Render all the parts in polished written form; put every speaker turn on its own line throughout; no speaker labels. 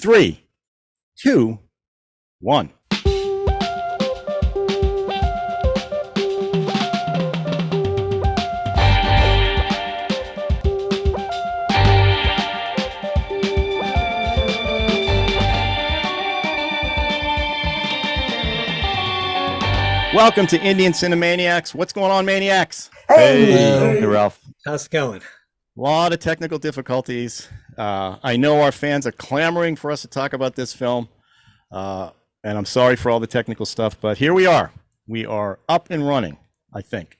3, 2, 1. Welcome to Indian CIne-MANIACS. What's going on, Maniacs?
Hey,
Ralph.
how's it going?
A lot of technical difficulties. I know our fans are clamoring for us to talk about this film, and I'm sorry for all the technical stuff, but here we are. We are up and running, I think.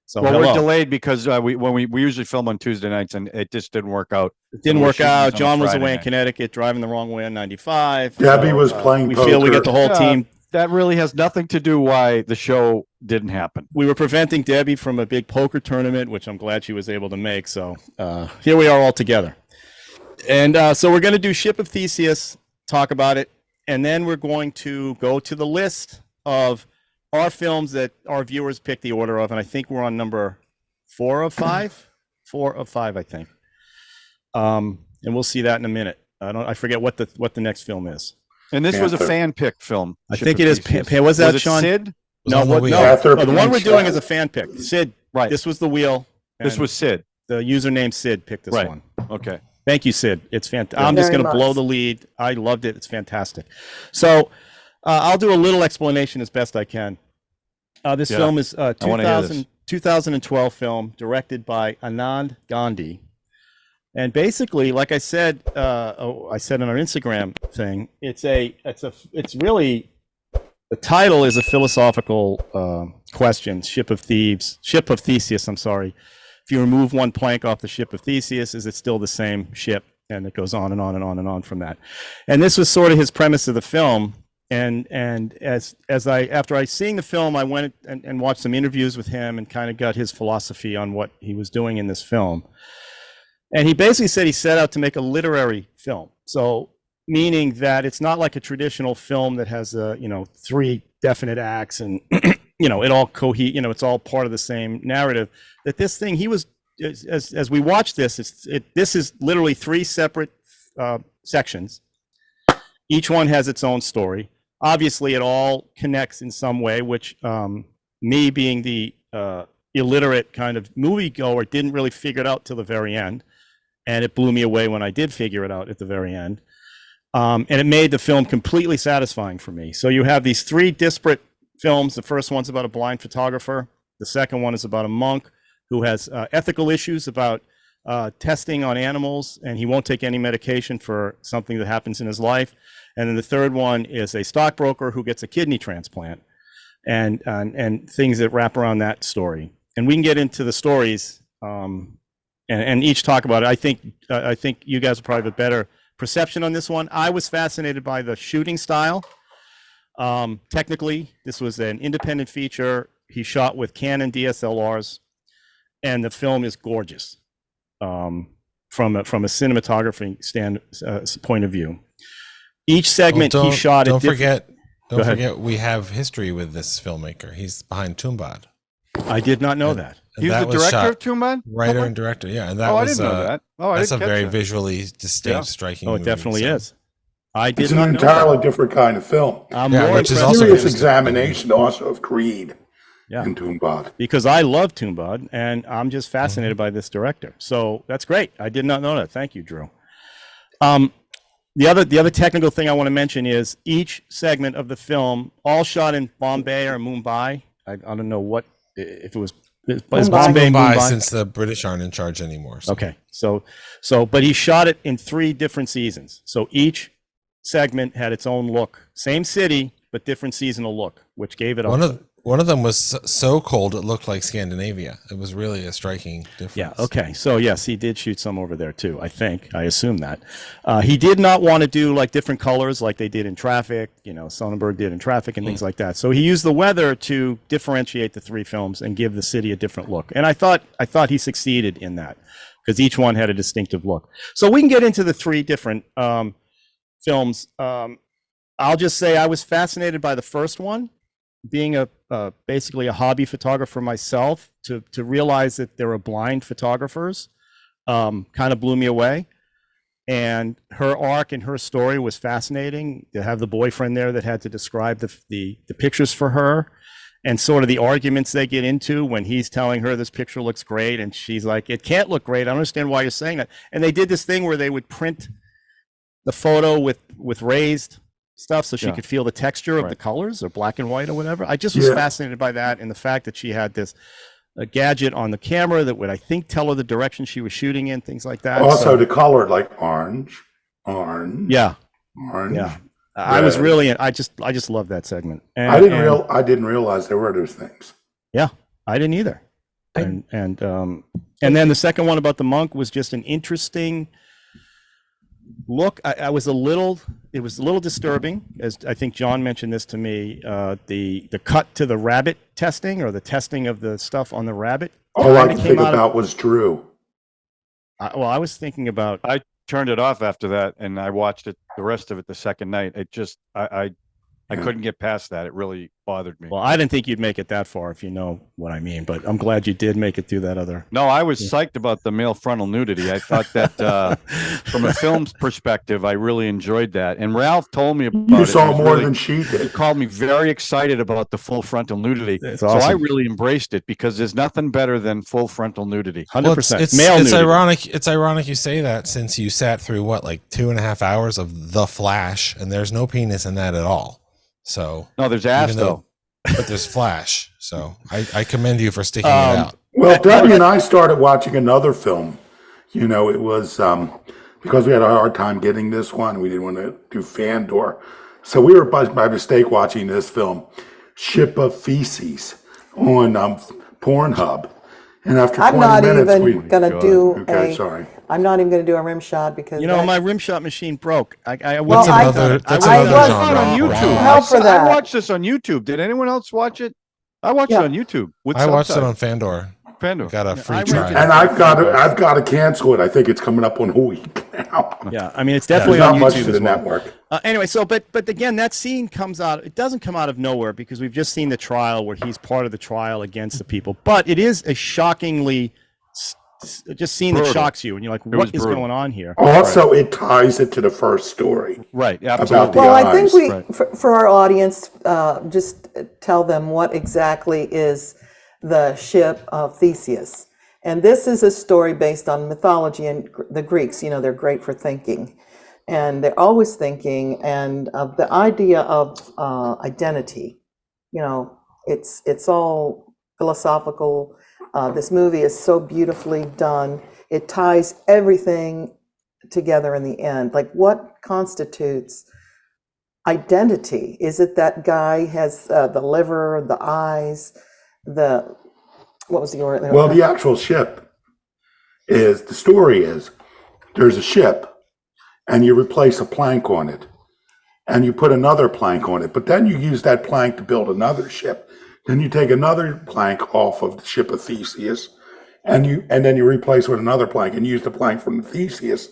So
Well,
hello.
we're delayed because we usually film on Tuesday nights, and it just didn't work out.
It didn't work out. John was
Friday
away in
night.
Connecticut, driving the wrong way on 95.
Debbie was playing
We
poker.
feel we get the whole team.
That really has nothing to do why the show didn't happen.
We were preventing Debbie from a big poker tournament, which I'm glad she was able to make. So here we are all together. And so we're going to do Ship of Theseus, talk about it, and then we're going to go to the list of our films that our viewers picked the order of, and I think we're on number 4 of 5. 4 of 5, I think. And we'll see that in a minute. I forget what the next film is.
And this was a fan-picked film.
I think it is. Was that Sean?
Sid?
No,
no.
The one we're doing is a fan pick. Sid.
Right.
This was the wheel.
This was Sid.
The username Sid picked this one.
Okay.
Thank you, Sid. It's fantastic. I'm just going to blow the lead. I loved it. It's fantastic. So I'll do a little explanation as best I can. This film is 2012 film directed by Anand Gandhi. And basically, like I said, I said in our Instagram thing, it's really, the title is a philosophical question. Ship of Theseus. I'm sorry. If you remove one plank off the ship of Theseus, is it still the same ship? And it goes on and on and on and on from that. And this was sort of his premise of the film. And after I seeing the film, I went and watched some interviews with him and kind of got his philosophy on what he was doing in this film. And he basically said he set out to make a literary film. So meaning that it's not like a traditional film that has 3 definite acts and it all it's all part of the same narrative. That this thing, he was, as we watch this, this is literally 3 separate sections. Each one has its own story. Obviously, it all connects in some way, which me being the illiterate kind of moviegoer didn't really figure it out till the very end. And it blew me away when I did figure it out at the very end. And it made the film completely satisfying for me. So you have these 3 disparate films. The first one's about a blind photographer. The second one is about a monk who has ethical issues about testing on animals, and he won't take any medication for something that happens in his life. And then the third one is a stockbroker who gets a kidney transplant, and things that wrap around that story. And we can get into the stories and each talk about it. I think you guys will probably have a better perception on this one. I was fascinated by the shooting style. Technically, this was an independent feature. He shot with Canon DSLRs, and the film is gorgeous from a cinematography point of view. Each segment he shot.
Don't forget, we have history with this filmmaker. He's behind Tumbad.
I did not know that.
He's the director of Tumbad?
Writer and director, yeah. And that
I didn't know that.
That's a very visually distinct, striking movie.
Oh, it definitely is.
It's an entirely different kind of film.
Which is also
serious examination also of creed in Tumbad.
Because I love Tumbad, and I'm just fascinated by this director. So that's great. I did not know that. Thank you, Drew. The other technical thing I want to mention is each segment of the film, all shot in Bombay or Mumbai. I don't know if it was. It's Bombay, Mumbai,
since the British aren't in charge anymore. So.
Okay, so but he shot it in 3 different seasons. So each segment had its own look, same city but different seasonal look, which gave it
one of them was so cold it looked like Scandinavia. It was really a striking difference.
Yeah. Okay. So yes, he did shoot some over there too. I assume that he did not want to do like different colors like they did in Traffic. Sonnenberg did in Traffic and things like that. So he used the weather to differentiate the 3 films and give the city a different look. And I thought he succeeded in that because each one had a distinctive look. So we can get into the 3 different films. I'll just say I was fascinated by the first one. Being basically a hobby photographer myself, to realize that there are blind photographers kind of blew me away. And her arc and her story was fascinating. To have the boyfriend there that had to describe the pictures for her, and sort of the arguments they get into when he's telling her this picture looks great, and she's like, it can't look great. I don't understand why you're saying that. And they did this thing where they would print the photo with raised stuff so she could feel the texture of the colors, or black and white or whatever. I just was fascinated by that, and the fact that she had this gadget on the camera that would, I think, tell her the direction she was shooting in, things like that.
Also, the color, like orange.
Yeah. I was really, I just love that segment. And, I
didn't realize there were those things.
Yeah, I didn't either. And then the second one about the monk was just an interesting look. It was a little disturbing, as I think John mentioned this to me. The cut to the rabbit testing, or the testing of the stuff on the rabbit.
All I could think about was Drew.
I was thinking about.
I turned it off after that, and I watched it the rest of it the second night. It just I couldn't get past that. It really bothered me.
Well, I didn't think you'd make it that far, if you know what I mean, but I'm glad you did make it through that other.
No, I was psyched about the male frontal nudity. I thought that from a film's perspective, I really enjoyed that. And Ralph told me about it.
You saw more than she did.
He called me very excited about the full frontal nudity.
It's awesome.
So I really embraced it, because there's nothing better than full frontal nudity.
100%.
It's ironic. It's ironic you say that, since you sat through what, like 2.5 hours of The Flash, and there's no penis in that at all. So
no, there's ass though,
but there's flash. So I commend you for sticking it out.
Well, Debbie and I started watching another film. You know, it was because we had a hard time getting this one. We didn't want to do Fandor, so we were by mistake watching this film, Ship of Theseus, on Pornhub. And after 20 minutes,
I'm not even going to do a rim shot because
my rim shot machine broke.
That's another genre.
On YouTube. I watched this on YouTube. Did anyone else watch it? I watched it on YouTube.
I watched it on Fandor. Got a free trial.
And I've got to cancel it. I think it's coming up on a week now.
Yeah, I mean, it's definitely on YouTube
much to the
as well.
network.
Anyway, but again, that scene comes out. It doesn't come out of nowhere, because we've just seen the trial where he's part of the trial against the people. But it is a shockingly just scene that shocks you, and you're like, what is going on here?
Also, it ties it to the first story.
Right. Absolutely.
Well, I think for our audience, just tell them what exactly is the ship of Theseus. And this is a story based on mythology, and the Greeks, they're great for thinking. And they're always thinking, and the idea of identity, it's all philosophical. This movie is so beautifully done. It ties everything together in the end. Like, what constitutes identity? Is it that guy has the liver, the eyes, what was the order?
Well, the actual ship the story is there's a ship, and you replace a plank on it, and you put another plank on it, but then you use that plank to build another ship. Then you take another plank off of the ship of Theseus, and then you replace with another plank, and use the plank from Theseus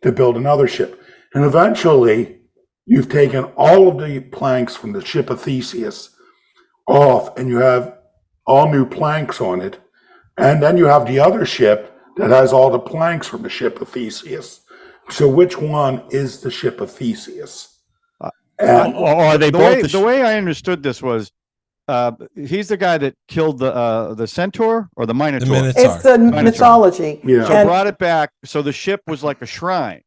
to build another ship. And eventually, you've taken all of the planks from the ship of Theseus off, and you have all new planks on it. And then you have the other ship that has all the planks from the ship of Theseus. So which one is the ship of Theseus?
Or are they both?
The way I understood this was, he's the guy that killed the centaur or the minotaur.
It's the mythology.
Yeah.
So brought it back. So the ship was like a shrine.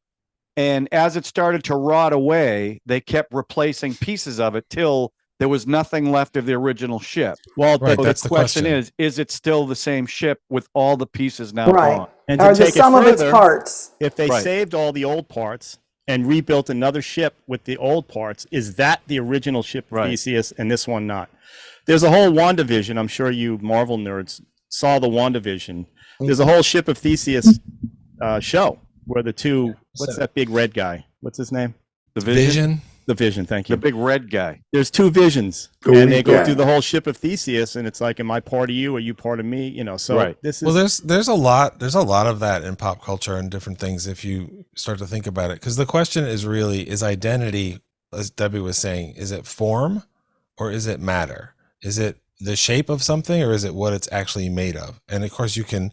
And as it started to rot away, they kept replacing pieces of it till there was nothing left of the original ship.
Well,
right,
that's
the question is it still the same ship with all the pieces now gone?
And
or the sum of its parts.
If they saved all the old parts and rebuilt another ship with the old parts, is that the original ship of Theseus and this one not? There's a whole WandaVision. I'm sure you Marvel nerds saw the WandaVision. There's a whole ship of Theseus show where the two, what's that big red guy? What's his name?
The Vision?
The Vision, thank you.
The big red guy.
There's two visions, and they go through the whole ship of Theseus, and it's like, am I part of you? Are you part of me? So this is...
there's a lot of that in pop culture and different things if you start to think about it. Because the question is really, is identity, as Debbie was saying, is it form or is it matter? Is it the shape of something or is it what it's actually made of? And of course you can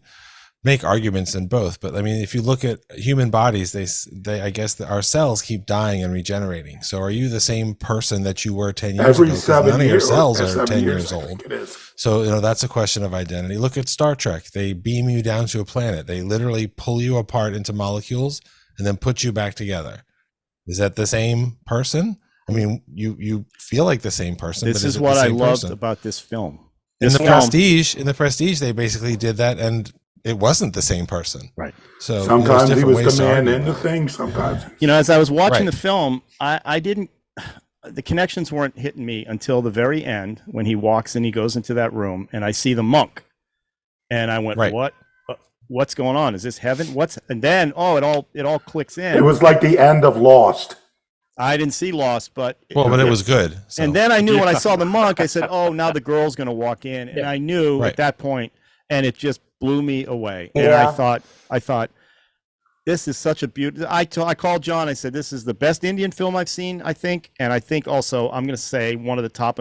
make arguments in both, but I mean, if you look at human bodies, they I guess that our cells keep dying and regenerating. So are you the same person that you were 10 years
Every
ago? 'Cause
7
none of your
years,
cells
or
are
7
10
years,
years
I
old.
think it is.
So, that's a question of identity. Look at Star Trek. They beam you down to a planet. They literally pull you apart into molecules and then put you back together. Is that the same person? I mean, you feel like the same person.
This
but
is
it
what
the
I
same
loved
person?
about this film.
In the Prestige, they basically did that, and it wasn't the same person.
Right.
So
Sometimes he was
ways
the
to
man
argue
in the
about it.
thing. Sometimes,
As I was watching
Right.
the film, I didn't. The connections weren't hitting me until the very end when he walks in. He goes into that room, and I see the monk, and I went,
Right.
What's going on? Is this heaven? And then it all clicks in.
it was like the end of Lost.
I didn't see Lost, but
it was good. So.
And then I knew when I saw the monk, I said, "Oh, now the girl's going to walk in," and I knew
Right.
at that point, and it just blew me away. And
Yeah.
I thought, this is such a beautiful. I called John. I said, "This is the best Indian film I've seen, I think," and I think also I'm going to say one of the top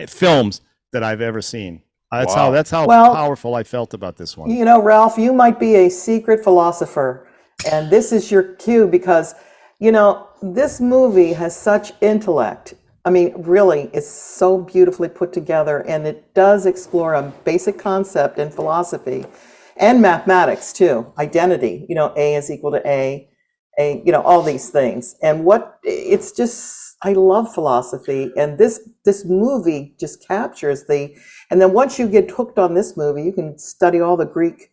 films that I've ever seen. That's how
Well,
powerful I felt about this one.
Ralph, you might be a secret philosopher, and this is your cue because, this movie has such intellect. I mean, really, it's so beautifully put together, and it does explore a basic concept in philosophy and mathematics too. Identity, A is equal to A, all these things. And it's just, I love philosophy, and this movie just captures and then once you get hooked on this movie, you can study all the Greek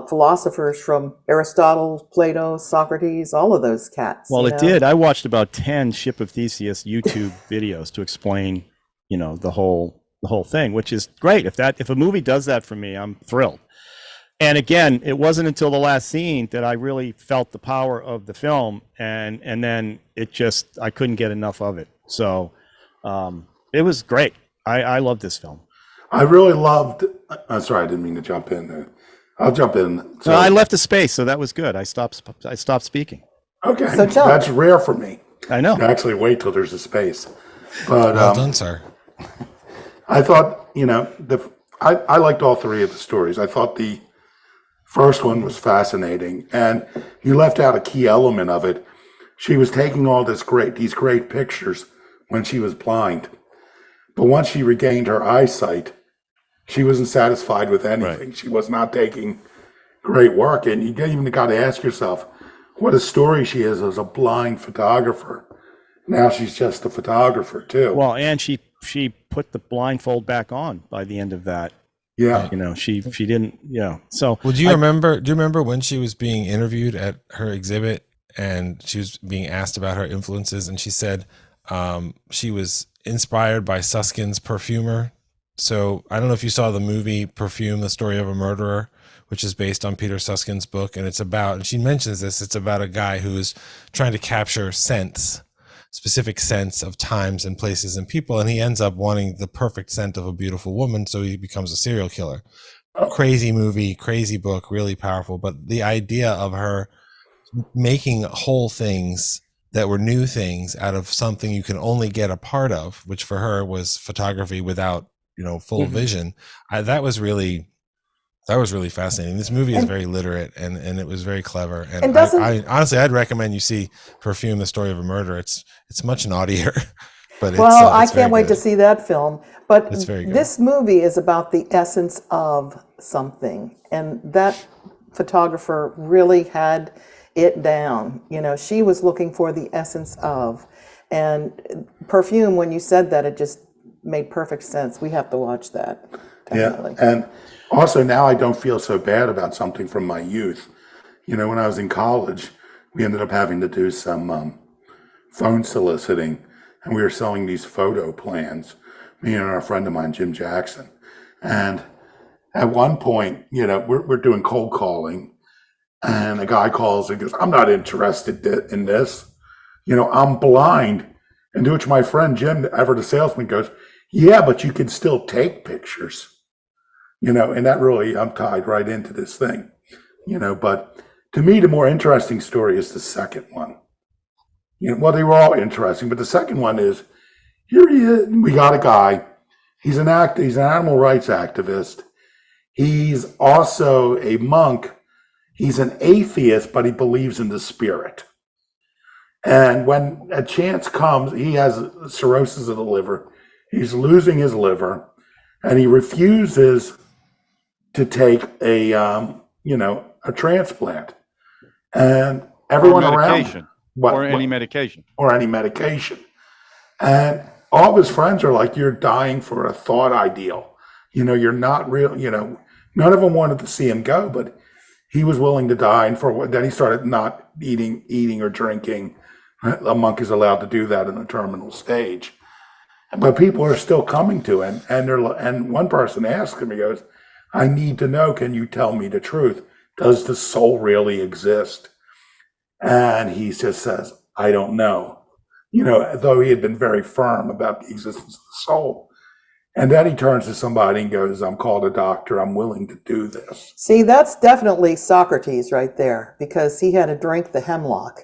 philosophers from Aristotle, Plato, Socrates, all of those cats.
Well, it did. I watched about 10 Ship of Theseus YouTube videos to explain, the whole thing, which is great. If a movie does that for me, I'm thrilled. And again, it wasn't until the last scene that I really felt the power of the film, and then I couldn't get enough of it. So it was great. I loved this film.
I really loved. I'm sorry, I didn't mean to jump in there. I'll jump in. So,
No, I left a space, so that was good. I stopped speaking.
Okay,
So jump.
that's rare for me.
I know.
To actually wait till there's a space. But
Well done, sir.
I thought, I liked all three of the stories. I thought the first one was fascinating, and you left out a key element of it. She was taking all these great pictures when she was blind, but once she regained her eyesight, she wasn't satisfied with anything. Right. She was not taking great work, and you even got to ask yourself what a story she is as a blind photographer. Now she's just a photographer too.
Well, and she put the blindfold back on by the end of that.
Yeah.
She didn't. Yeah. So.
Well, do you remember when she was being interviewed at her exhibit and she was being asked about her influences, and she said she was inspired by Susskind's Perfumer. So I don't know if you saw the movie Perfume, the Story of a Murderer, which is based on Peter Suskind's book. And and she mentions this, it's about a guy who is trying to capture specific scents of times and places and people. And he ends up wanting the perfect scent of a beautiful woman. So he becomes a serial killer. Crazy movie, crazy book, really powerful. But the idea of her making whole things that were new things out of something you can only get a part of, which for her was photography without, full vision. That was really fascinating. This movie is very literate and it was very clever. And I honestly, I'd recommend you see Perfume, the Story of a Murder. It's much naughtier, but
I can't wait to see that film. But
it's very good.
This movie is about the essence of something, and that photographer really had it down. She was looking for the essence of, and Perfume, when you said that, it just made perfect sense. We have to watch that. Definitely.
Yeah, and also now I don't feel so bad about something from my youth. When I was in college, we ended up having to do some phone soliciting, and we were selling these photo plans, me and a friend of mine, Jim Jackson. And at one point, we're doing cold calling, and a guy calls and goes, "I'm not interested in this. I'm blind." And to which my friend Jim, ever the salesman, goes, "Yeah, but you can still take pictures." And that really, I'm tied right into this thing, but to me, the more interesting story is the second one. Well, they were all interesting, but the second one is, here he is, we got a guy, he's an animal rights activist. He's also a monk He's an atheist, but he believes in the spirit. And when a chance comes, he has cirrhosis of the liver. He's losing his liver, and he refuses to take a transplant. And everyone around him,
any medication.
Or any medication. And all of his friends are like, you're dying for a thought ideal. You're not real, none of them wanted to see him go, but he was willing to die. And then he started not eating or drinking. A monk is allowed to do that in the terminal stage. But people are still coming to him. And one person asked him, he goes, I need to know, can you tell me the truth? Does the soul really exist? And he just says, I don't know. Though he had been very firm about the existence of the soul. And then he turns to somebody and goes, I'm called a doctor. I'm willing to do this.
See, that's definitely Socrates right there, because he had to drink the hemlock.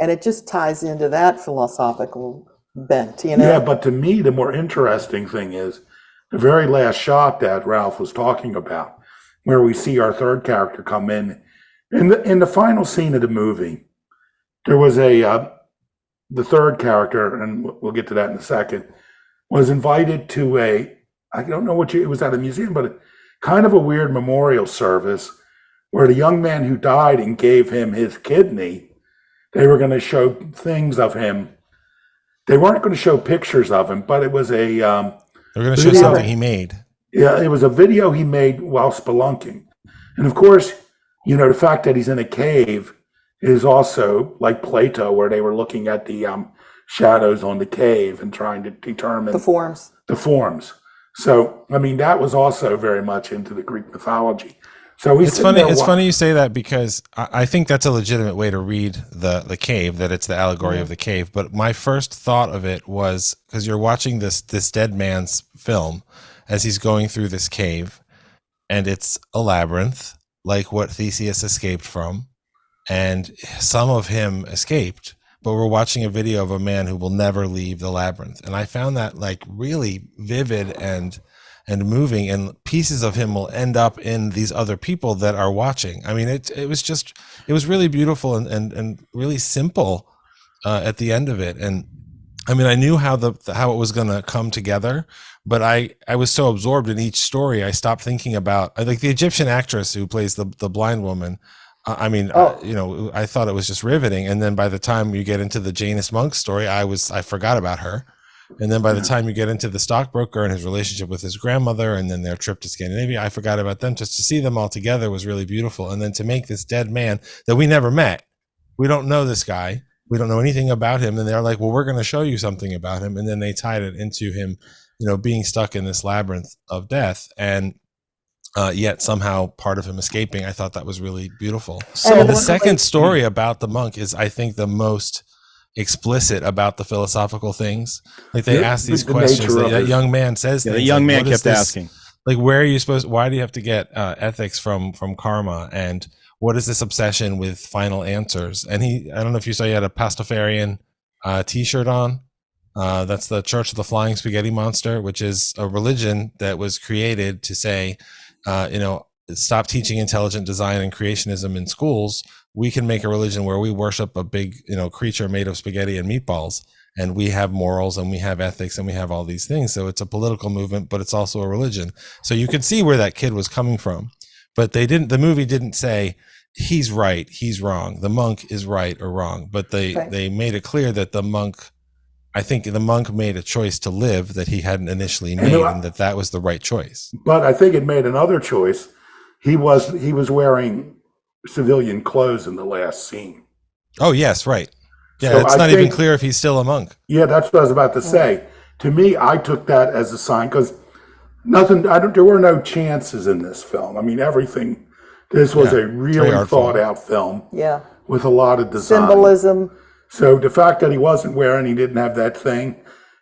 And it just ties into that philosophical bent,
Yeah, but to me, the more interesting thing is the very last shot that Ralph was talking about, where we see our third character come in. In the final scene of the movie, there was the third character, and we'll get to that in a second, was invited to I don't know it was at a museum, but kind of a weird memorial service where the young man who died and gave him his kidney, they were going to show things of him. They weren't going to show pictures of him, but it was
They were going to show something he made.
Yeah, it was a video he made while spelunking. And of course, the fact that he's in a cave is also like Plato, where they were looking at the shadows on the cave and trying to determine
the forms.
So, that was also very much into the Greek mythology. So
it's funny. It's funny you say that, because I think that's a legitimate way to read the cave, that it's the allegory of the cave. But my first thought of it was, because you're watching this dead man's film as he's going through this cave, and it's a labyrinth, like what Theseus escaped from, and some of him escaped. But we're watching a video of a man who will never leave the labyrinth, and I found that like really vivid and moving, and pieces of him will end up in these other people that are watching. It was really beautiful and really simple at the end of it. And I knew how it was going to come together, but I was so absorbed in each story, I stopped thinking about, like, the Egyptian actress who plays the blind woman. I thought it was just riveting. And then by the time you get into the Janus monk story, I forgot about her. And then by the time you get into the stockbroker and his relationship with his grandmother, and then their trip to Scandinavia, I forgot about them. Just to see them all together was really beautiful. And then to make this dead man that we never met, we don't know this guy, we don't know anything about him, and they're like, well, we're going to show you something about him. And then they tied it into him, being stuck in this labyrinth of death, and yet somehow part of him escaping. I thought that was really beautiful. So the second story about the monk is, I think, the most explicit about the philosophical things. Like, they ask these questions. That young man says things.
The young
like,
man kept asking,
like, where are you supposed? Why do you have to get ethics from karma? And what is this obsession with final answers? And I don't know if you saw, he had a Pastafarian T-shirt on. That's the Church of the Flying Spaghetti Monster, which is a religion that was created to say, stop teaching intelligent design and creationism in schools. We can make a religion where we worship a big, creature made of spaghetti and meatballs, and we have morals and we have ethics and we have all these things. So it's a political movement, but it's also a religion. So you could see where that kid was coming from, but the movie didn't say he's right, he's wrong, the monk is right or wrong, but they made it clear that I think the monk made a choice to live that he hadn't initially made, and that was the right choice.
But I think it made another choice. He was wearing civilian clothes in the last scene.
Oh, yes, right. Yeah,
So
it's not even clear if he's still a monk.
Yeah, that's what I was about to say. To me, I took that as a sign, because there were no chances in this film. Everything. This was a really thought out film.
Yeah.
With a lot of design.
Symbolism.
So the fact that he wasn't wearing, he didn't have that thing,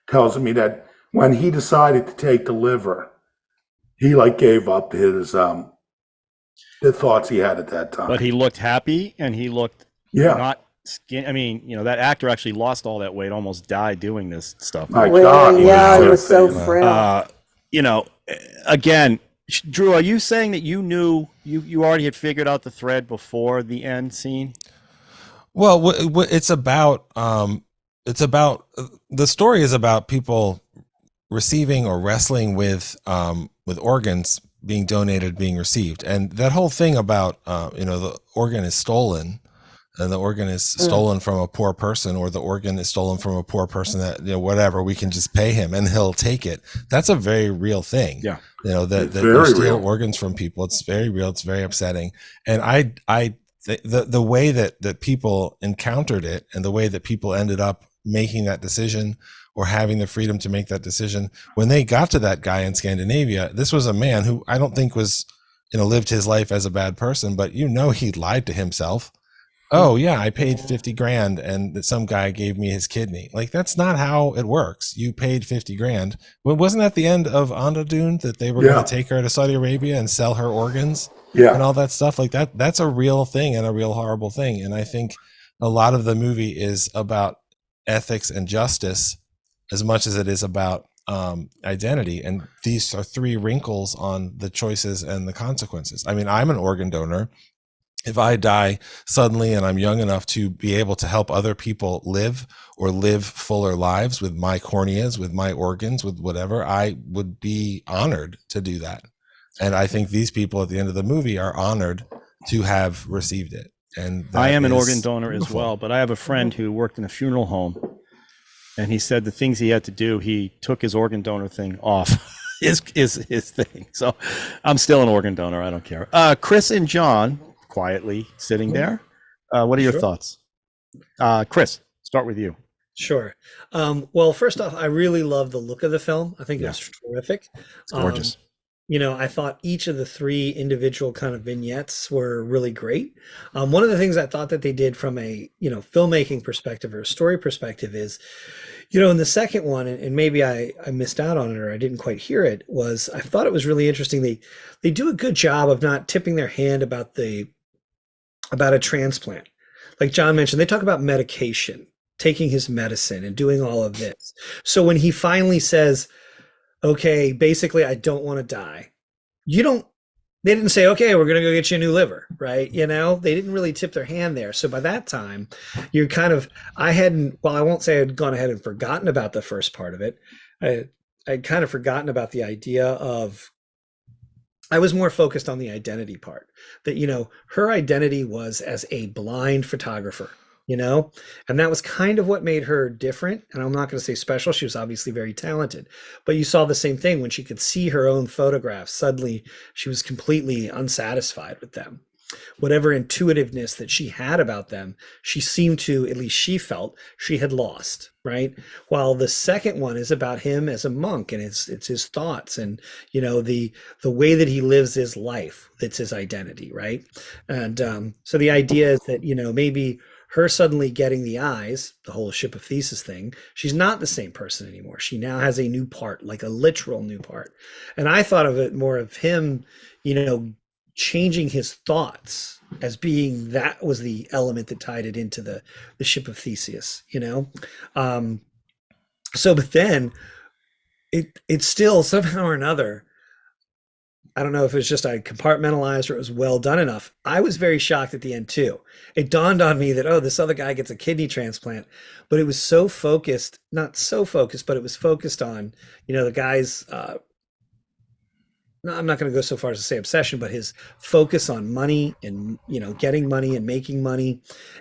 tells me that when he decided to take the liver, he gave up his the thoughts he had at that time.
but he looked happy, and he looked not skin. That actor actually lost all that weight, almost died doing this stuff.
My God,
he was so frail.
Again, Drew, are you saying that you knew you already had figured out the thread before the end scene?
Well, it's about the story is about people receiving or wrestling with organs being donated, being received, and that whole thing about the organ is stolen, and the organ is stolen from a poor person, or the organ is stolen from a poor person that whatever, we can just pay him and he'll take it. That's a very real thing.
Yeah,
that you steal organs from people. It's very real. It's very upsetting, and the way that people encountered it, and the way that people ended up making that decision, or having the freedom to make that decision, when they got to that guy in Scandinavia, this was a man who I don't think was lived his life as a bad person, but he lied to himself. Oh yeah, I paid 50 grand and that some guy gave me his kidney. Like, that's not how it works. You paid 50 grand. Well, wasn't that the end of Andadun, that they were going to take her to Saudi Arabia and sell her organs and all that stuff? Like that's a real thing, and a real horrible thing. And I think a lot of the movie is about ethics and justice as much as it is about identity. And these are three wrinkles on the choices and the consequences. I mean, I'm an organ donor. If I die suddenly and I'm young enough to be able to help other people live, or live fuller lives with my corneas, with my organs, with whatever, I would be honored to do that. And I think these people at the end of the movie are honored to have received it. And
I am an organ donor as well, but I have a friend who worked in a funeral home, and he said the things he had to do, he took his organ donor thing off his thing. So I'm still an organ donor. I don't care. Chris and John, quietly sitting there. What are your thoughts? Chris, start with you.
Sure. Well, first off, I really love the look of the film. I think it's terrific.
It's gorgeous.
I thought each of the three individual kind of vignettes were really great. One of the things I thought that they did from a, filmmaking perspective or a story perspective is, in the second one, and maybe I missed out on it or I didn't quite hear it, was I thought it was really interesting. They do a good job of not tipping their hand about a transplant. Like John mentioned, they talk about medication, taking his medicine and doing all of this. So when he finally says, okay, basically, I don't want to die, they didn't say, okay, we're going to go get you a new liver, right? They didn't really tip their hand there. So by that time, you're I won't say I'd gone ahead and forgotten about the first part of it. I'd kind of forgotten about the idea of, I was more focused on the identity part, that, her identity was as a blind photographer, and that was kind of what made her different. And I'm not going to say special. She was obviously very talented, but you saw the same thing when she could see her own photographs. Suddenly she was completely unsatisfied with them. Whatever intuitiveness that she had about them, she seemed to, at least she felt, she had lost, right? While the second one is about him as a monk, and it's his thoughts and, the way that he lives his life, that's his identity, right? And so the idea is that, maybe her suddenly getting the eyes, the whole Ship of Theseus thing, she's not the same person anymore. She now has a new part, like a literal new part. And I thought of it more of him, changing his thoughts as being, that was the element that tied it into the Ship of Theseus, but then it's still somehow or another, I don't know if it was just I compartmentalized or it was well done enough. I was very shocked at the end too. It dawned on me that, this other guy gets a kidney transplant, but it was so focused, not so focused, but it was focused on, the guy's, no, I'm not going to go so far as to say obsession, but his focus on money and, getting money and making money.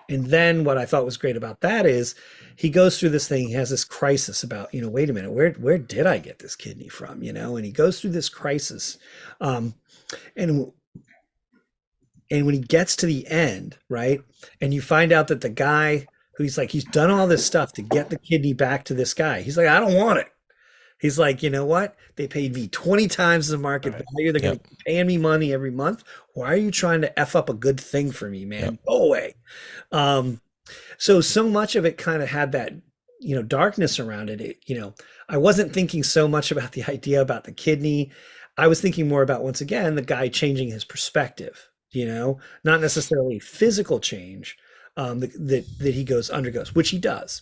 And then what I thought was great about that is he goes through this thing, he has this crisis about, wait a minute, where did I get this kidney from? And he goes through this crisis. And when he gets to the end, right, and you find out that the guy who he's done all this stuff to get the kidney back to this guy, he's like, I don't want it. He's like, you know what? They paid me 20 times the market value. They're going to be paying me money every month. Why are you trying to F up a good thing for me, man? Go away. So much of it kind of had that, darkness around it. I wasn't thinking so much about the idea about the kidney. I was thinking more about, once again, the guy changing his perspective, not necessarily physical change that he undergoes, which he does.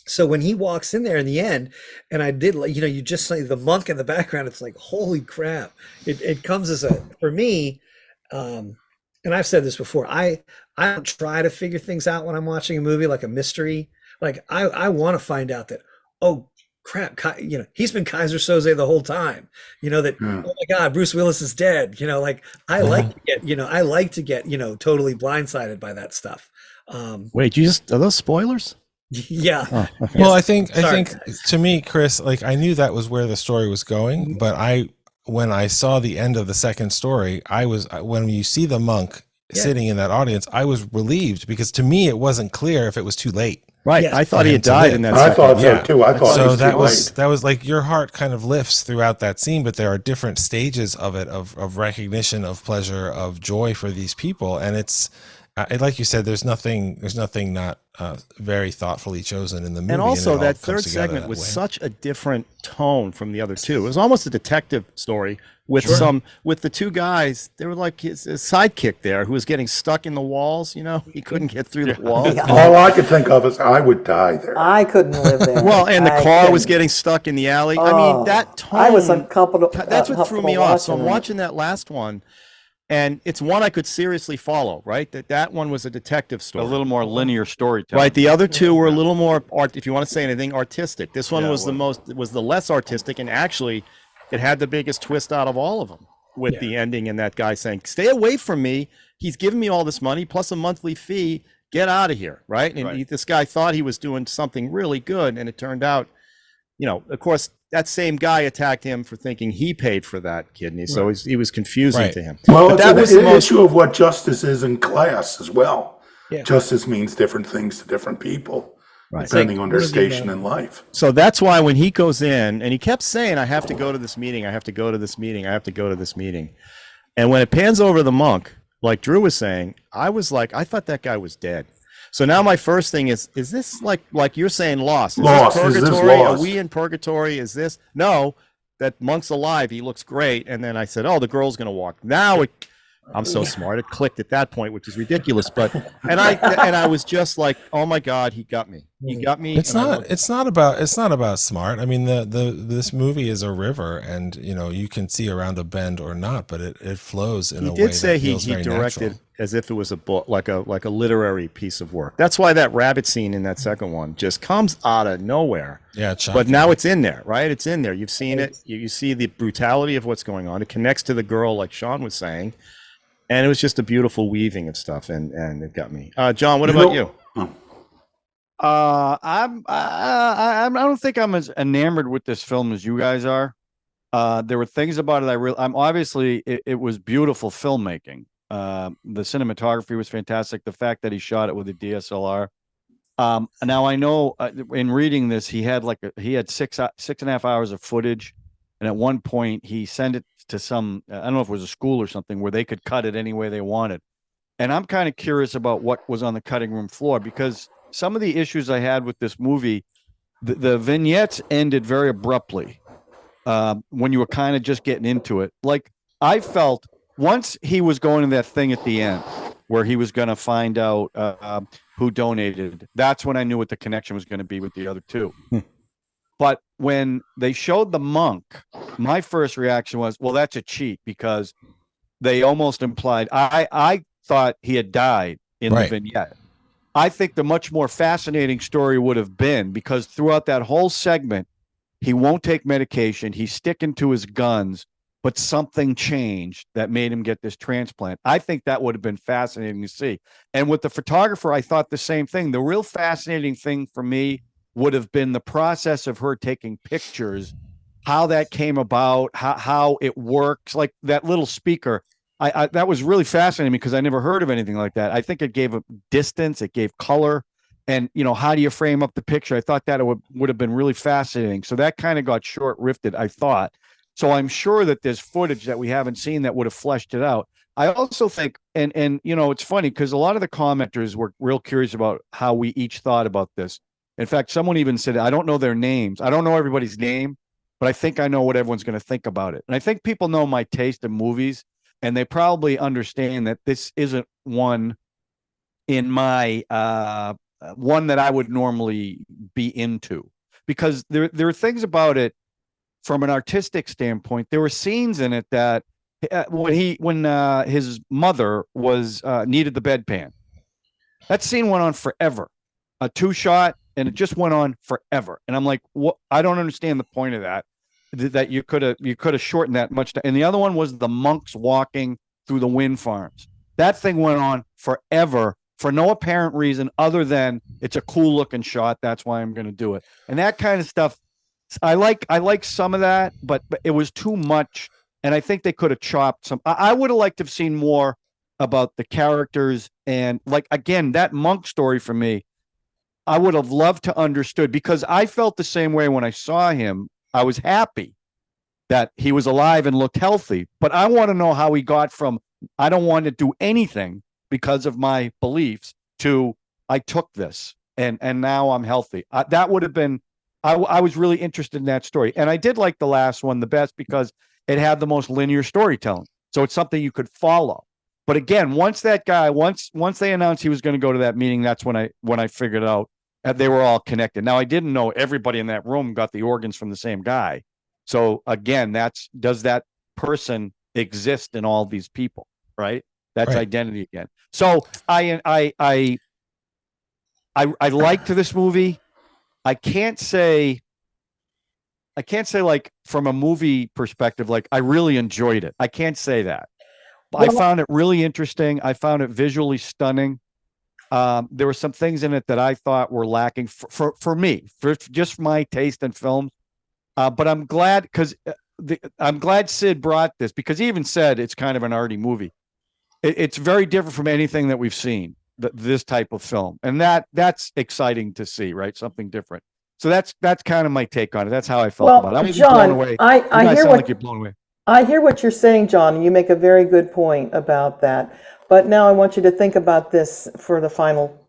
So when he walks in there in the end, and I did, like, you just say the monk in the background, it's like, holy crap. It comes as for me, and I've said this before, I don't try to figure things out when I'm watching a movie like a mystery. Like I want to find out that, oh crap, he's been Kaiser Soze the whole time, that, oh my God, Bruce Willis is dead. Like I like to get, totally blindsided by that stuff.
Wait, are those spoilers?
Yeah.
Oh, okay.
Well, I think
guys.
to me, Chris, like I knew that was where the story was going, but when I saw the end of the second story, when you see the monk sitting in that audience, I was relieved because to me it wasn't clear if it was too late.
Right.
Yes.
I thought he had died in that.
I thought so too. I thought
so.
That
was like your heart kind of lifts throughout that scene, but there are different stages of it, of recognition, of pleasure, of joy for these people, and it's. Like you said, there's nothing not very thoughtfully chosen in the movie.
And also
and
that third segment was such a different tone from the other two. It was almost a detective story with with the two guys. They were like his sidekick there who was getting stuck in the walls. He couldn't get through the walls.
Yeah.
All I could think of is I would die there.
I couldn't live there.
Well, and the
I
car was
couldn't.
getting stuck in the alley. I mean, that tone.
I was uncomfortable.
That's what threw me off. So I'm
watching it.
watching that last one. And it's one I could seriously follow, right? That one was a detective story.
A little more linear storytelling.
Right. The other two were a little more if you want to say anything, artistic. This one was the less artistic, and actually it had the biggest twist out of all of them with the ending and that guy saying, "Stay away from me. He's giving me all this money plus a monthly fee. Get out of here." Right. And this guy thought he was doing something really good, and it turned out, of course, that same guy attacked him for thinking he paid for that kidney. So he was confusing to him.
Well,
but
that was an issue of what justice is in class as well.
Yeah.
Justice means different things to different people, depending on their station in life.
So that's why when he goes in, and he kept saying, I have to go to this meeting, I have to go to this meeting, I have to go to this meeting. And when it pans over to the monk, like Drew was saying, I was like, I thought that guy was dead. So now my first thing is this like you're saying lost? Is this purgatory?
Is this lost?
Are we in purgatory? Is this? No, that monk's alive. He looks great. And then I said, oh, the girl's going to walk. Now I'm so smart. It clicked at that point, which is ridiculous. But and I was just like, oh my God, he got me. He got me.
It's not about smart. I mean, this movie is a river, and you can see around a bend or not, but it flows in a way that feels very natural. He did say he directed as if it was a book, like a literary piece of work. That's why that rabbit scene in that second one just comes out of nowhere. Yeah,
but now it's in there, right? It's in there. You've seen it. You see the brutality of what's going on. It connects to the girl, like Sean was saying. And it was just a beautiful weaving of stuff, and it got me. John, what about you?
I don't think I'm as enamored with this film as you guys are. There were things about it I'm obviously it was beautiful filmmaking. The cinematography was fantastic. The fact that he shot it with a DSLR. Now I know in reading this, he had 6.5 hours of footage, and at one point he sent it to some, I don't know if it was a school or something, where they could cut it any way they wanted. And I'm kind of curious about what was on the cutting room floor, because some of the issues I had with this movie, the vignettes ended very abruptly when you were kind of just getting into it. Like I felt once he was going to that thing at the end where he was going to find out who donated, that's when I knew what the connection was going to be with the other two. But when they showed the monk, my first reaction was, well, that's a cheat, because they almost implied I thought he had died in the vignette. I think the much more fascinating story would have been, because throughout that whole segment, he won't take medication. He's sticking to his guns, but something changed that made him get this transplant. I think that would have been fascinating to see. And with the photographer, I thought the same thing. The real fascinating thing for me would have been the process of her taking pictures, how that came about, how it works, like that little speaker. I that was really fascinating because I never heard of anything like that. I think it gave a distance, it gave color, and how do you frame up the picture? I thought that it would have been really fascinating. So that kind of got short-rifted, I thought. So I'm sure that there's footage that we haven't seen that would have fleshed it out. I also think, and it's funny because a lot of the commenters were real curious about how we each thought about this. In fact, someone even said, I don't know their names. I don't know everybody's name, but I think I know what everyone's going to think about it. And I think people know my taste in movies, and they probably understand that this isn't one in my one that I would normally be into, because there are things about it from an artistic standpoint. There were scenes in it that when his mother was needed the bedpan, that scene went on forever, a 2-shot, and it just went on forever. And I'm like, what? I don't understand the point of that. That you could have shortened that much. And the other one was the monks walking through the wind farms. That thing went on forever for no apparent reason other than it's a cool looking shot. That's why I'm going to do it. And that kind of stuff, I like some of that, but it was too much. And I think they could have chopped some. I would have liked to have seen more about the characters. And like, again, that monk story for me, I would have loved to understood, because I felt the same way when I saw him. I was happy that he was alive and looked healthy, but I want to know how he got from, I don't want to do anything because of my beliefs, to I took this and now I'm healthy. That would have been, I was really interested in that story. And I did like the last one the best because it had the most linear storytelling. So it's something you could follow. But again, once they announced he was going to go to that meeting, that's when I figured out that they were all connected. Now, I didn't know everybody in that room got the organs from the same guy. So again, does that person exist in all these people, right? That's right. Identity again. So I liked this movie. I can't say like from a movie perspective, like I really enjoyed it. I can't say that. Well, I found it really interesting. I found it visually stunning. There were some things in it that I thought were lacking for me, for just my taste in films. But I'm glad I'm glad Sid brought this, because he even said it's kind of an arty movie. It's very different from anything that we've seen, this type of film. And that's exciting to see, right? Something different. So that's kind of my take on it. That's how I felt about it. I'm
John,
blown away.
I hear
like you're blown away.
I hear what you're saying, John, and you make a very good point about that. But now I want you to think about this for the final,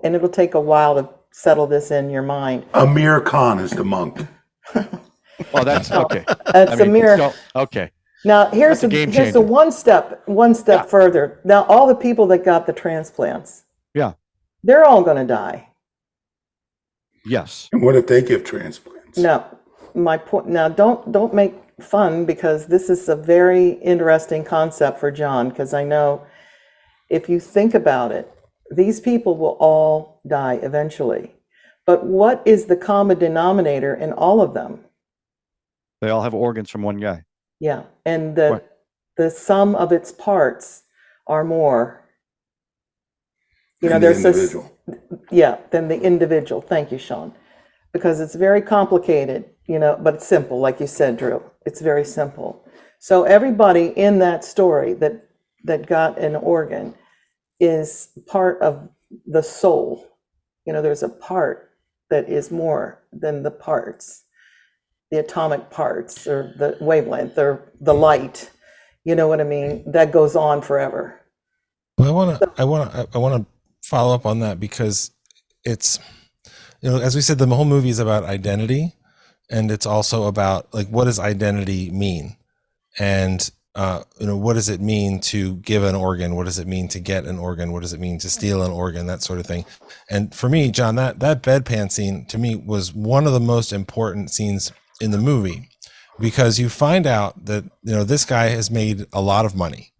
and it'll take a while to settle this in your mind.
Amir Khan is the monk.
Oh, that's okay.
That's Amir.
Okay.
Now here's the one step further. Now all the people that got the transplants, they're all going to die.
Yes.
And what if they give transplants?
No, my point. Now don't make fun, because this is a very interesting concept for John, because I know if you think about it, these people will all die eventually. But what is the common denominator in all of them?
They all have organs from one guy.
Yeah, and the sum of its parts are more. There's than the individual. Thank you, Sean, because it's very complicated, but it's simple, like you said, Drew. It's very simple. So everybody in that story that got an organ is part of the soul. There's a part that is more than the parts, the atomic parts, or the wavelength, or the light. You know what I mean? That goes on forever.
Well, I want to follow up on that, because it's, as we said, the whole movie is about identity, and it's also about, like, what does identity mean? And what does it mean to give an organ? What does it mean to get an organ? What does it mean to steal an organ? That sort of thing. And for me, John, that bedpan scene to me was one of the most important scenes in the movie, because you find out that, this guy has made a lot of money,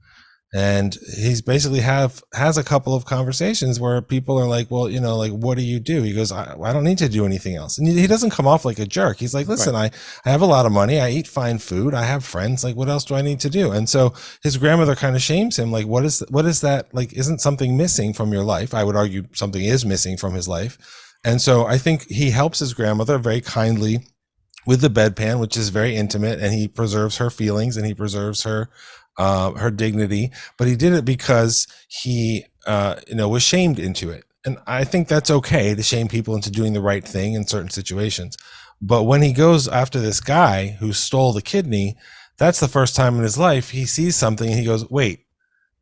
and he's basically has a couple of conversations where people are like, well, like, what do you do? He goes, I don't need to do anything else. And he doesn't come off like a jerk. He's like, listen, right. I have a lot of money. I eat fine food. I have friends. Like, what else do I need to do? And so his grandmother kind of shames him. Like, what is that? Like, isn't something missing from your life? I would argue something is missing from his life. And so I think he helps his grandmother very kindly with the bedpan, which is very intimate, and he preserves her feelings and he preserves her dignity, but he did it because he was shamed into it. And I think that's okay to shame people into doing the right thing in certain situations. But when he goes after this guy who stole the kidney, that's the first time in his life he sees something and he goes, wait,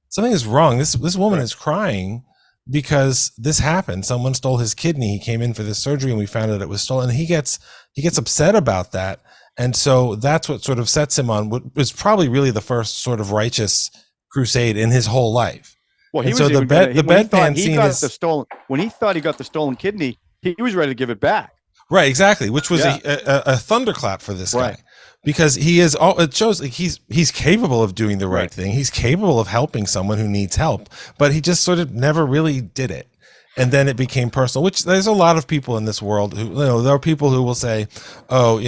something is wrong. This woman is crying because this happened. Someone stole his kidney. He came in for this surgery and we found out it was stolen. And he gets upset about that. And so that's what sort of sets him on what was probably really the first sort of righteous crusade in his whole life.
Well, he
And
was
so the
even gonna,
bedpan scene is
when he thought he got the stolen kidney, he was ready to give it back.
right, exactly, which was a thunderclap for this guy, because he is all. It shows like he's capable of doing the right thing. He's capable of helping someone who needs help, but he just sort of never really did it. And then it became personal, which there's a lot of people in this world who, there are people who will say, oh,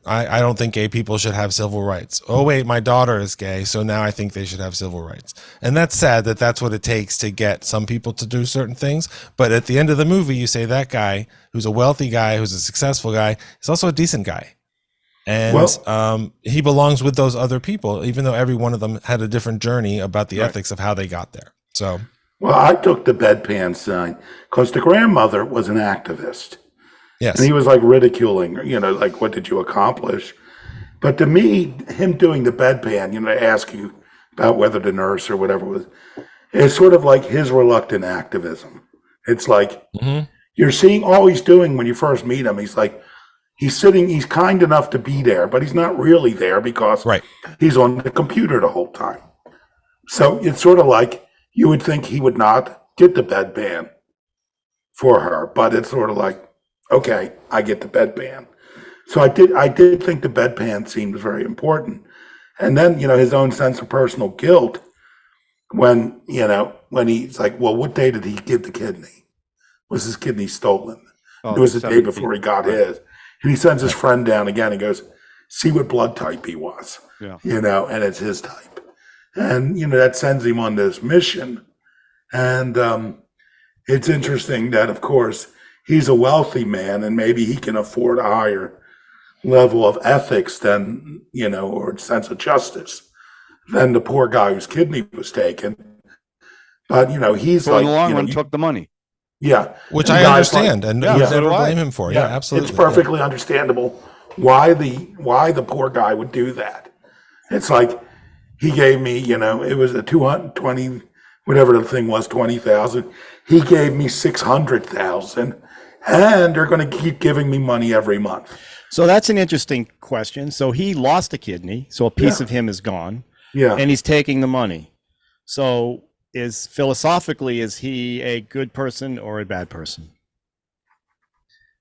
I don't think gay people should have civil rights. Oh, wait, my daughter is gay, so now I think they should have civil rights. And that's sad that that's what it takes to get some people to do certain things. But at the end of the movie, you say that guy who's a wealthy guy, who's a successful guy, is also a decent guy. And he belongs with those other people, even though every one of them had a different journey about the ethics of how they got there. So...
Well, I took the bedpan sign because the grandmother was an activist.
Yes.
And he was like ridiculing, like, what did you accomplish? But to me, him doing the bedpan, to ask you about whether to nurse or whatever was, is sort of like his reluctant activism. It's like you're seeing all he's doing when you first meet him. He's like, he's kind enough to be there, but he's not really there because he's on the computer the whole time. So it's sort of like, you would think he would not get the bedpan for her, but it's sort of like, okay, I get the bedpan. So I did think the bedpan scene was very important. And then, his own sense of personal guilt when he's like, well, what day did he give the kidney? Was his kidney stolen? It was the day before he got his. And he sends his friend down again and goes, see what blood type he was, and it's his type. And, that sends him on this mission. And it's interesting that, of course, he's a wealthy man and maybe he can afford a higher level of ethics than, or sense of justice than the poor guy whose kidney was taken. But, he's
in the long run, took the money.
Yeah.
Which I understand and never blame him for. Yeah, absolutely.
It's perfectly understandable why the poor guy would do that. It's like, he gave me, it was a 220, whatever the thing was, 20,000. He gave me 600,000, and they're going to keep giving me money every month.
So that's an interesting question. So he lost a kidney, so a piece of him is gone. Yeah. And he's taking the money. So philosophically, is he a good person or a bad person?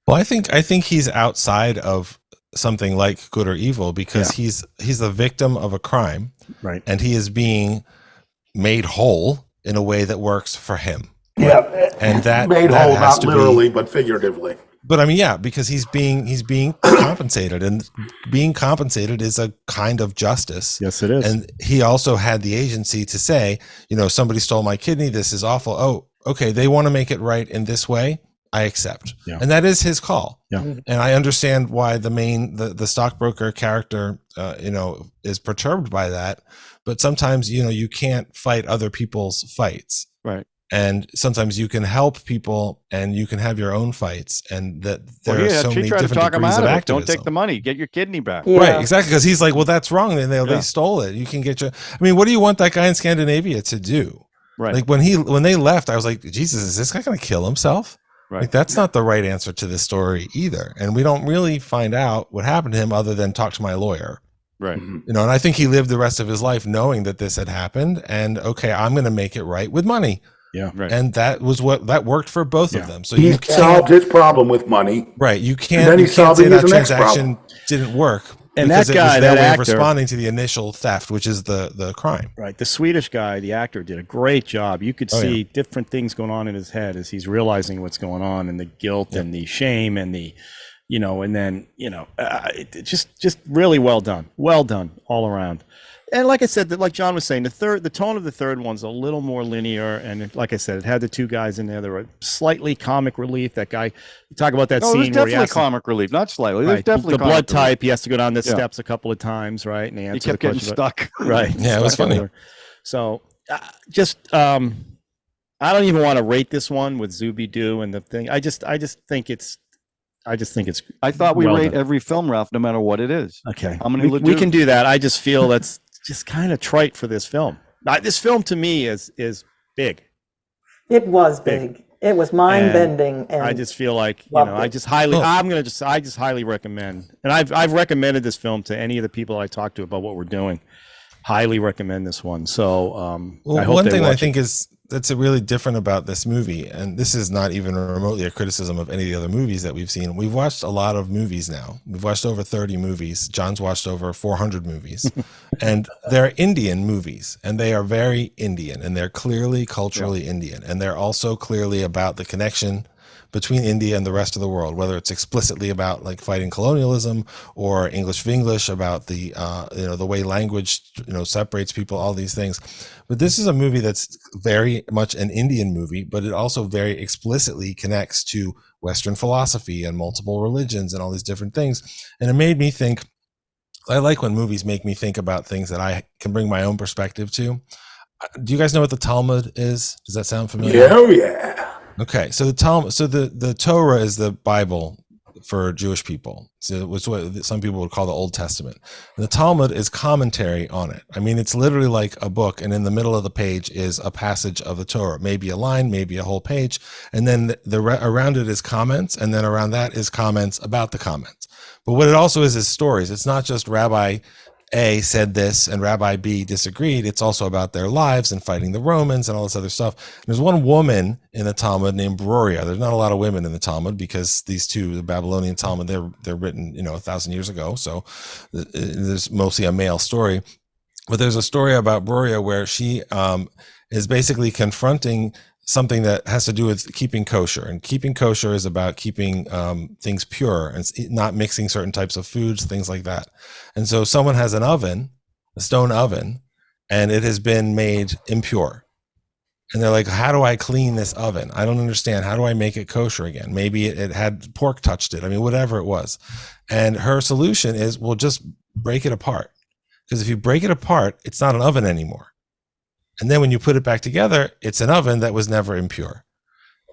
Well, I think he's outside of something like good or evil because he's a victim of a crime.
Right.
And he is being made whole in a way that works for him.
Yeah.
And that
made
that
whole,
has
not
to
literally,
be,
but figuratively.
But I mean, because he's being compensated, and being compensated is a kind of justice.
Yes, it is.
And he also had the agency to say, somebody stole my kidney. This is awful. Oh, okay. They want to make it right in this way. I accept. Yeah. And that is his call. Yeah. And I understand why the stockbroker character, is perturbed by that. But sometimes, you can't fight other people's fights.
Right.
And sometimes you can help people and you can have your own fights. And that there are so many different degrees of activism.
Don't take the money. Get your kidney back.
Yeah.
Right. Exactly. Because he's like, well, that's wrong. And they stole it. You can get what do you want that guy in Scandinavia to do? Right. Like when they left, I was like, Jesus, is this guy going to kill himself? Right. Like that's not the right answer to this story either. And we don't really find out what happened to him other than talk to my lawyer.
Right.
And I think he lived the rest of his life knowing that this had happened and okay, I'm going to make it right with money.
Yeah.
Right. And that worked for both of them. So
he solved his problem with money.
Right. You can't say that transaction didn't work.
And that guy, that actor,
responding to the initial theft, which is the crime.
Right. The Swedish guy, the actor, did a great job. You could see different things going on in his head as he's realizing what's going on, and the guilt and the shame and the, and then, just really well done all around. And like I said, like John was saying, the tone of the third one's a little more linear. And like I said, it had the two guys in there. There were slightly comic relief. That guy, you talk about that scene where he has
comic relief, not slightly.
Right,
There's definitely
the blood type. He has to go down the steps a couple of times, right? And
he kept getting stuck.
Right.
Yeah, it was funny.
So I don't even want to rate this one with Zuby Doo and the thing. I just think it's.
I thought we rate every film, Ralph, no matter what it is.
Okay,
how many
we can do that. I just feel that's just kind of trite for this film. This film to me is big.
It was big. It was mind bending, and
I just feel like I just highly recommend. And I've recommended this film to any of the people I talk to about what we're doing. Highly recommend this one. So I hope
one thing I think is that's really different about this movie, and this is not even remotely a criticism of any of the other movies that we've seen. We've watched a lot of movies now. We've watched over 30 movies. John's watched over 400 movies, and they're Indian movies, and they are very Indian, and they're clearly culturally Indian, and they're also clearly about the connection between India and the rest of the world, whether it's explicitly about like fighting colonialism or English of English, about the the way language separates people, all these things. But this is a movie that's very much an Indian movie, but it also very explicitly connects to Western philosophy and multiple religions and all these different things. And it made me think, I like when movies make me think about things that I can bring my own perspective to. Do you guys know what the Talmud is? Does that sound familiar?
Yeah, oh yeah.
Okay, so the Talmud, so the Torah is the Bible for Jewish people. So it's what some people would call the Old Testament. And the Talmud is commentary on it. I mean, it's literally like a book, and in the middle of the page is a passage of the Torah, maybe a line, maybe a whole page, and then around it is comments, and then around that is comments about the comments. But what it also is stories. It's not just Rabbi A said this and Rabbi B disagreed. It's also about their lives and fighting the Romans and all this other stuff. And there's one woman in the Talmud named Broria. There's not a lot of women in the Talmud because these two, the Babylonian Talmud, they're written 1,000 years ago. So there's mostly a male story. But there's a story about Broria where she is basically confronting something that has to do with keeping kosher, and keeping kosher is about keeping things pure and not mixing certain types of foods, things like that. And so someone has an oven, a stone oven, and it has been made impure. And they're like, how do I clean this oven? I don't understand. How do I make it kosher again? Maybe it had pork touched it. I mean, whatever it was. And her solution is, well, just break it apart. Because if you break it apart, it's not an oven anymore. And then when you put it back together, it's an oven that was never impure.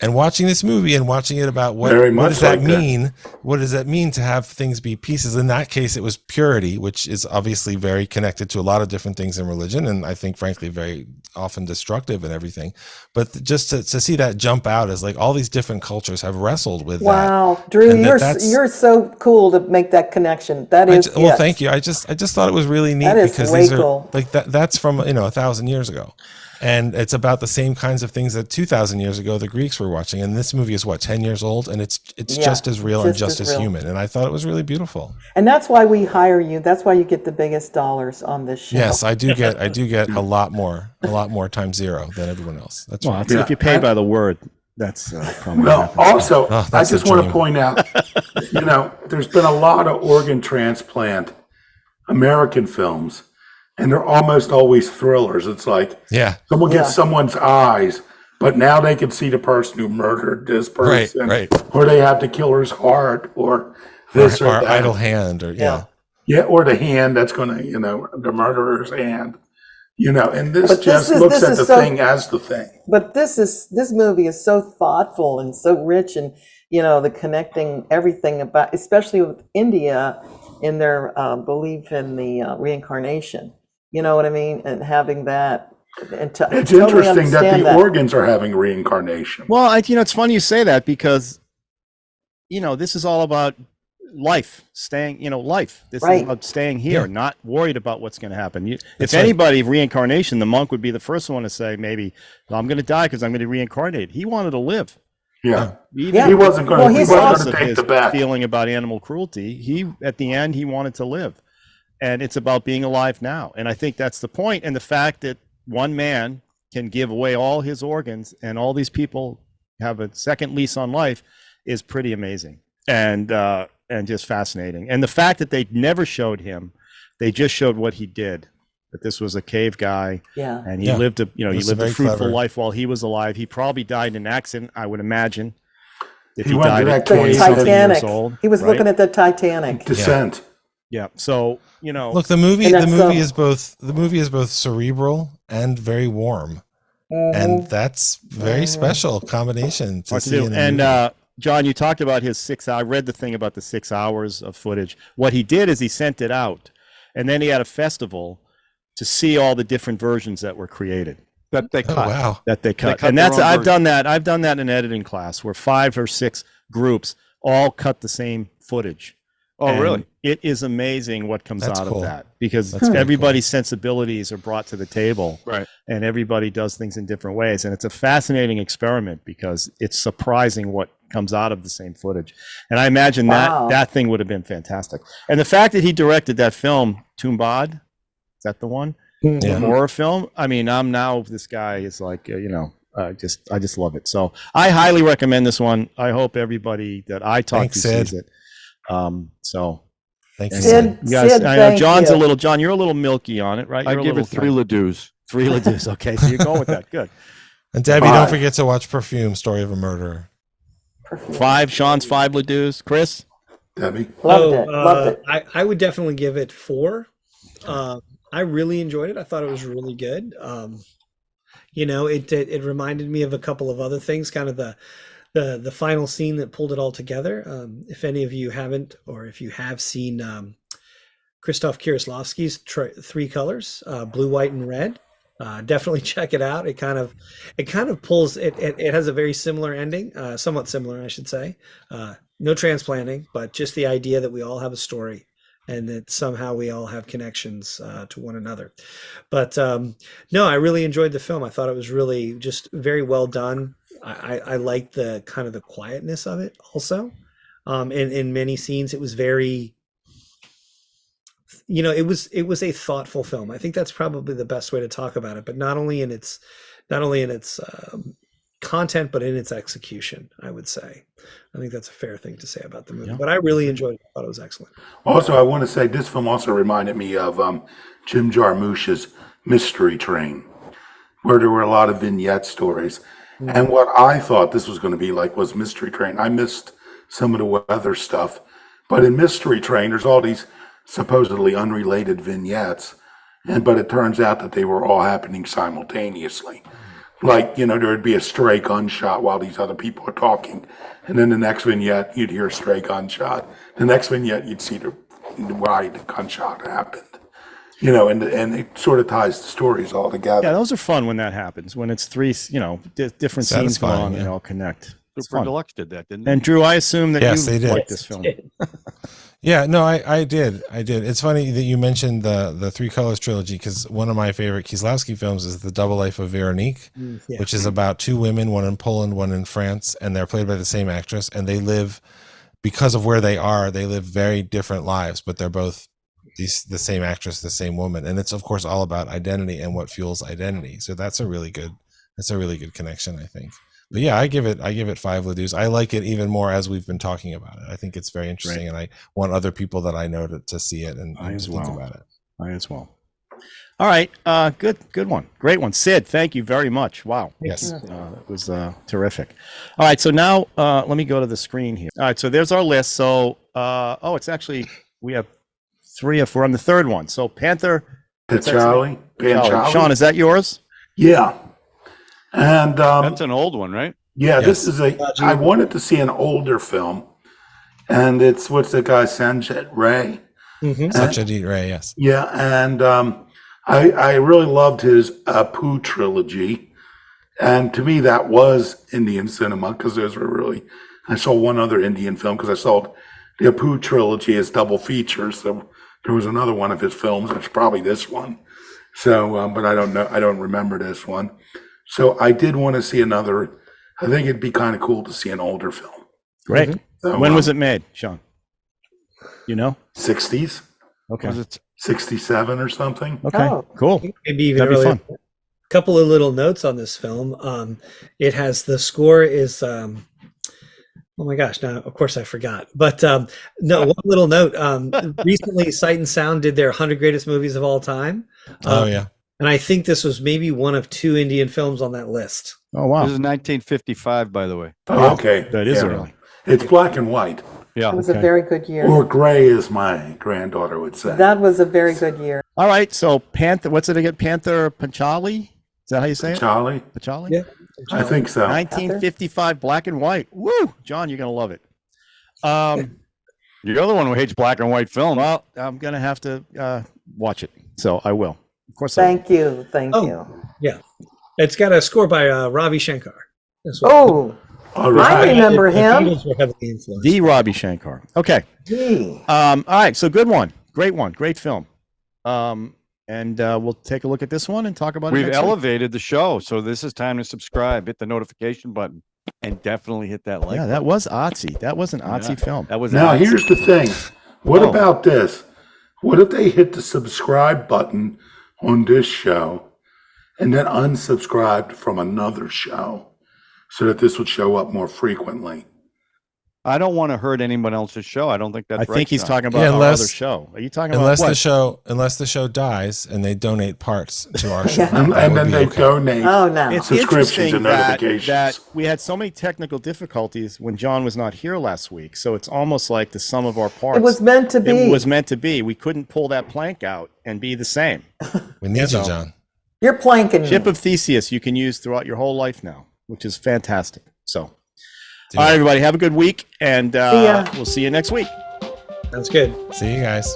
And watching this movie and watching it about what does that mean? What does that mean to have things be pieces? In that case, it was purity, which is obviously very connected to a lot of different things in religion. And I think, frankly, very often destructive and everything. But just to see that jump out as like all these different cultures have wrestled with that.
Wow, Drew, you're so cool to make that connection. That is,
well, thank you. I just thought it was really neat because these are like that's from 1,000 years ago. And it's about the same kinds of things that 2,000 years ago the Greeks were watching. And this movie is 10 years old, and it's just as real and just as human. And I thought it was really beautiful.
And that's why we hire you. That's why you get the biggest dollars on this show.
Yes, I do get a lot more times zero than everyone else. That's right.
If you pay by the word, that's probably
also, I just want to point out, there's been a lot of organ transplant American films. And they're almost always thrillers. It's like someone gets someone's eyes, but now they can see the person who murdered this person, or they have the killer's heart, or this or that.
Idle hand, or
or the hand that's going to, the murderer's hand, And this looks at the thing as the thing.
But this movie is so thoughtful and so rich, and the connecting everything about, especially with India in their belief in the reincarnation. You know what I mean? And having that. It's
interesting that the organs are having reincarnation.
Well, it's funny you say that because, this is all about life, staying, life. This is about staying here, not worried about what's going to happen. If anybody, reincarnation, the monk would be the first one to say, maybe, I'm going to die because I'm going to reincarnate. He wanted to live.
Yeah. He wasn't going to take the back.
Feeling about animal cruelty. At the end, he wanted to live. And it's about being alive now. And I think that's the point. And the fact that one man can give away all his organs and all these people have a second lease on life is pretty amazing and just fascinating. And the fact that they never showed him, they just showed what he did. That this was a cave guy, and he lived a fruitful life while he was alive. He probably died in an accident, I would imagine. If he died at 27 years old,
he was looking at the Titanic
descent.
Yeah. So,
look, the movie is both cerebral and very warm. And that's very special combination to see.
And John, you talked about his 6 hours. I read the thing about the 6 hours of footage. What he did is he sent it out, and then he had a festival to see all the different versions that were created.
That they cut.
Oh, wow.
That they cut. And I've done that in an editing class where 5 or 6 groups all cut the same footage.
Oh, really?
It is amazing what comes
That's
out
cool.
of that, because
That's very
everybody's sensibilities are brought to the table,
Right.
and everybody does things in different ways. And it's a fascinating experiment because it's surprising what comes out of the same footage. And I imagine
Wow.
that thing would have been fantastic. And the fact that he directed that film, Tumbad, is that the one?
Mhm.
The
Yeah.
horror film. I mean, this guy is like, I just love it. So I highly recommend this one. I hope everybody that I talk
Thanks,
to
Sid.
sees it. So
Thank you.
Sid,
you guys,
Sid,
I know
thank
John,
you.
you're a little milky on it, right?
I
You're a
give
little
it 3 Ladus.
3 Ladus. Okay, so you're going with that. Good.
And Debbie,
Bye.
don't forget to watch Perfume, Story of a Murderer.
Perfume.
5. Sean's 5 Ladus. Chris?
Debbie?
Loved it. Loved it.
I would definitely give it 4. I really enjoyed it. I thought it was really good. It reminded me of a couple of other things, kind of the final scene that pulled it all together. If any of you haven't, or if you have seen Krzysztof Kieślowski's 3 colors, blue, white, and red, definitely check it out. It kind of pulls it. It has a very similar ending, somewhat similar, I should say. No transplanting, but just the idea that we all have a story, and that somehow we all have connections to one another. But no, I really enjoyed the film. I thought it was really just very well done. I liked the kind of the quietness of it also. In many scenes, it was very, it was a thoughtful film. I think that's probably the best way to talk about it, but not only in its content, but in its execution, I would say. I think that's a fair thing to say about the movie.
Yeah.
But I really enjoyed it. I thought it was excellent.
Also, I want to say this film also reminded me of Jim Jarmusch's Mystery Train, where there were a lot of vignette stories. And what I thought this was going to be like was Mystery Train. I missed some of the weather stuff. But in Mystery Train, there's all these supposedly unrelated vignettes. But it turns out that they were all happening simultaneously. Like, there would be a stray gunshot while these other people are talking. And then the next vignette, you'd hear a stray gunshot. The next vignette, you'd see why the gunshot happened. And it sort of ties the stories all together.
Yeah, those are fun when that happens. When it's 3, different scenes going on and they all connect. It's
Super
fun.
Deluxe did that, didn't they?
And Drew, I assume that
Yes, they
you
did.
liked this film.
Yeah, no, I did. It's funny that you mentioned the 3 Colors trilogy, because one of my favorite Kieślowski films is The Double Life of Veronique,
Yeah.
which is about 2 women, one in Poland, one in France, and they're played by the same actress, and they live, because of where they live very different lives, but they're both the same actress, the same woman, and it's of course all about identity and what fuels identity. So that's a really good connection, I think. But yeah, I give it 5 Ladus. I like it even more as we've been talking about it. I think it's very interesting, and I want other people that I know to see it and to think about it.
I as well. All right, good one, great one, Sid. Thank you very much. Wow,
Yes.
it was terrific. All right, so now let me go to the screen here. All right, so there's our list. So it's actually we have 3 or 4 on the third one. So Panther.
Panchali?
Sean, is that yours?
Yeah. And
That's an old one, right?
yeah,
Yes.
this is I wanted to see an older film, and it's what's the guy, Sanjit Ray?
Mm-hmm.
Satyajit Ray, yes.
Yeah, and I really loved his Apu trilogy, and to me that was Indian cinema, because I saw one other Indian film, because I saw the Apu trilogy as double features. So there was another one of his films, it's probably this one. So, but I don't remember this one. So I did want to see another. I think it'd be kind of cool to see an older film.
Great.
So,
When was it made, Sean?
60s,
Okay.
Was it
67 or something.
Okay.
Oh.
Cool.
Maybe even
That'd be
earlier.
fun.
Couple of little notes on this film. It has the score is oh my gosh, now of course I forgot. But no, one little note. Recently Sight and Sound did their 100 greatest movies of all time.
Oh yeah.
And I think this was maybe one of 2 Indian films on that list.
Oh wow.
This is 1955, by the way.
Oh, okay.
That is
Yeah.
early.
It's black and white,
Yeah.
It was a very good year.
or gray, as my granddaughter would say.
That was a very good year.
All right. So Panther. What's it again? Panther Panchali. Is that how you say it?
Charlie?
Panchali.
Yeah.
I think so.
1955, black and white. Woo, John, you're gonna love it.
You're the other one who hates black and white film.
Well, I'm gonna have to watch it, so I will. Of course, I will.
Thank you. Thank
Oh.
you.
Yeah. It's got a score by Ravi Shankar as well.
Oh,
All
I
right.
remember
The
him.
Beatles were heavily influenced.
The Ravi Shankar. Okay.
Gee.
All right. So good one. Great film. And we'll take a look at this one and talk about it
We've
next week.
elevated the show, so this is time to subscribe, hit the notification button, and definitely hit that like.
Yeah, that was artsy. That was an artsy film.
That was
Now,
artsy.
here's the thing. What
Oh.
about this? What if they hit the subscribe button on this show and then unsubscribed from another show so that this would show up more frequently?
I don't want to hurt anyone else's show. I don't think that's
I
right.
think he's
Sean.
talking about
Yeah,
our
unless-
other show. Are you talking about
Unless
what?
the show dies and they donate parts to our show.
Yeah.
And
that would
then
be
they
okay.
donate.
Oh, no.
It's
Subscriptions
interesting
and
that
notifications.
we had so many technical difficulties when John was not here last week. So it's almost like the sum of our parts.
It was meant to be.
It was meant to be. We couldn't pull that plank out and be the same.
We need
So-
you, John.
You're planking me.
Ship of Theseus you can use throughout your whole life now, which is fantastic. So,
Do
all right,
it.
everybody, have a good week, and
ya.
we'll see you next week.
Sounds good.
See you guys.